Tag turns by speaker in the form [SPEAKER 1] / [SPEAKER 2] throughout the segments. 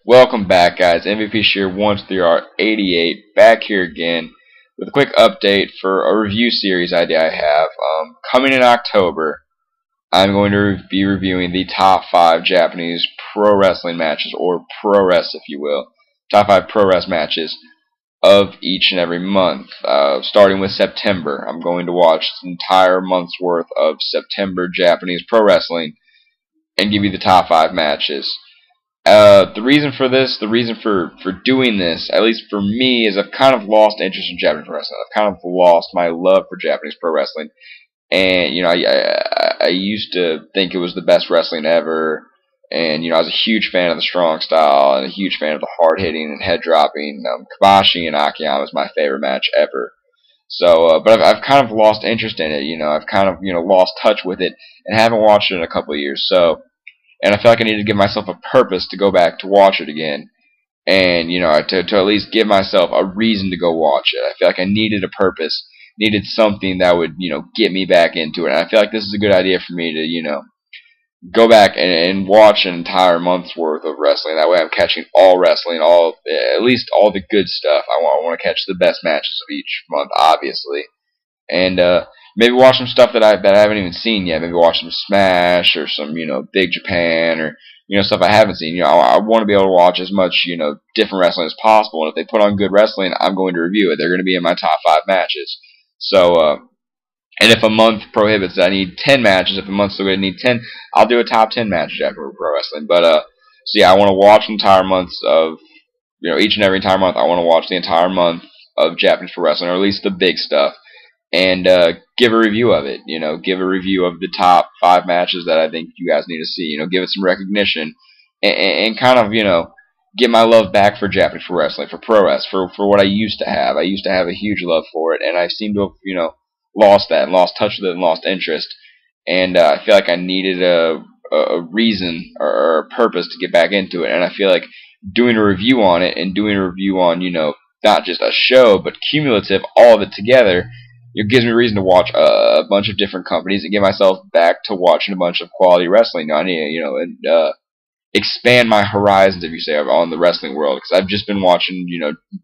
[SPEAKER 1] Welcome back, guys. MVP Shear 1-3R88 back here again with a quick update for a review series idea I have. Coming in October, I'm going to be reviewing the top 5 Japanese pro wrestling matches, or Puroresu, if you will. Top 5 pro wrestling matches of each and every month. Starting with September, I'm going to watch the entire month's worth of September Japanese pro wrestling and give you the top 5 matches. The reason for this, the reason for doing this, at least for me, is I've kind of lost interest in Japanese pro wrestling. I've kind of lost my love for Japanese pro wrestling, and I used to think it was the best wrestling ever, and I was a huge fan of the strong style and a huge fan of the hard hitting and head dropping. Kabashi and Akiyama is my favorite match ever. So, but I've kind of lost interest in it. I've kind of lost touch with it and haven't watched it in a couple of years. So. And I feel like I need to give myself a purpose to go back to watch it again. And, to at least give myself a reason to go watch it. I feel like I needed a purpose, needed something that would, get me back into it. And I feel like this is a good idea for me to, go back and watch an entire month's worth of wrestling. That way I'm catching all wrestling, at least all the good stuff. I want to catch the best matches of each month, obviously. And, maybe watch some stuff that I haven't even seen yet. Maybe watch some Smash or some Big Japan or stuff I haven't seen. I want to be able to watch as much different wrestling as possible. And if they put on good wrestling, I'm going to review it. They're going to be in my top 5 matches. So and if a month prohibits that I need 10 matches, if a month's still going to need 10, I'll do a top 10 matches after pro wrestling. But so yeah, I want to watch entire months of each and every entire month. I want to watch the entire month of Japanese pro wrestling, or at least the big stuff. And give a review of it. Give a review of the top 5 matches that I think you guys need to see. Give it some recognition, and kind of get my love back for Japanese pro wrestling, for pro wrestling, for what I used to have. I used to have a huge love for it, and I seem to have lost that, and lost touch with it, and lost interest. And I feel like I needed a reason or a purpose to get back into it. And I feel like doing a review on it, and doing a review on not just a show but cumulative, all of it together. It gives me a reason to watch a bunch of different companies and get myself back to watching a bunch of quality wrestling. I need and expand my horizons, if you say, on the wrestling world, because I've just been watching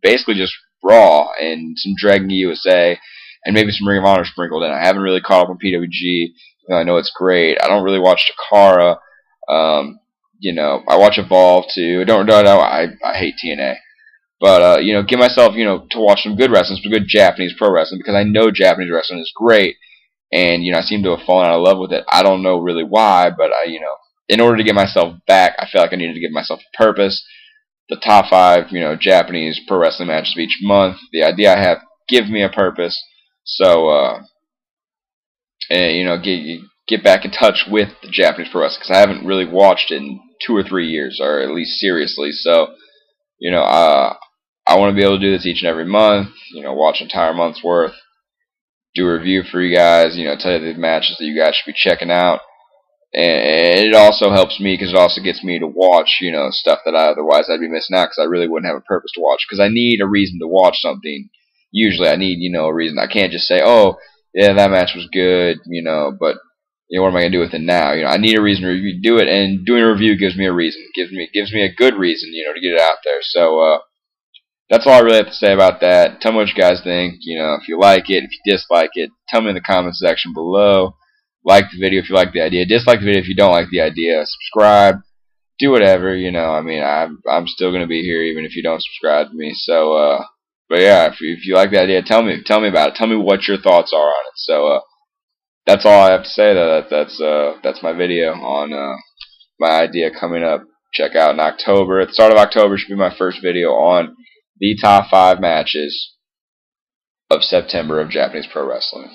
[SPEAKER 1] basically just Raw and some Dragon USA and maybe some Ring of Honor sprinkled in. I haven't really caught up on PWG. I know it's great. I don't really watch Takara. I watch Evolve too. I hate TNA. But, give myself, to watch some good wrestling, some good Japanese pro wrestling, because I know Japanese wrestling is great, and, I seem to have fallen out of love with it. I don't know really why, but, in order to get myself back, I feel like I needed to give myself a purpose. The top 5, Japanese pro wrestling matches of each month, the idea I have, give me a purpose. So, and, get back in touch with the Japanese pro wrestling, because I haven't really watched it in 2 or 3 years, or at least seriously. So, I want to be able to do this each and every month, watch an entire month's worth, do a review for you guys, tell you the matches that you guys should be checking out. And it also helps me because it also gets me to watch, stuff that otherwise I'd be missing out, because I really wouldn't have a purpose to watch. Because I need a reason to watch something. Usually I need, a reason. I can't just say, oh, yeah, that match was good, but what am I going to do with it now? I need a reason to do it, and doing a review gives me a reason. Gives me a good reason, to get it out there. So, that's all I really have to say about that. Tell me what you guys think. If you like it, if you dislike it, tell me in the comment section below. Like the video if you like the idea. Dislike the video if you don't like the idea. Subscribe. Do whatever. I'm still gonna be here even if you don't subscribe to me. So, but yeah, if you like the idea, tell me about it. Tell me what your thoughts are on it. So, that's all I have to say. That's my video on my idea coming up. Check out in October. At the start of October should be my first video on the top 5 matches of September of Japanese pro wrestling.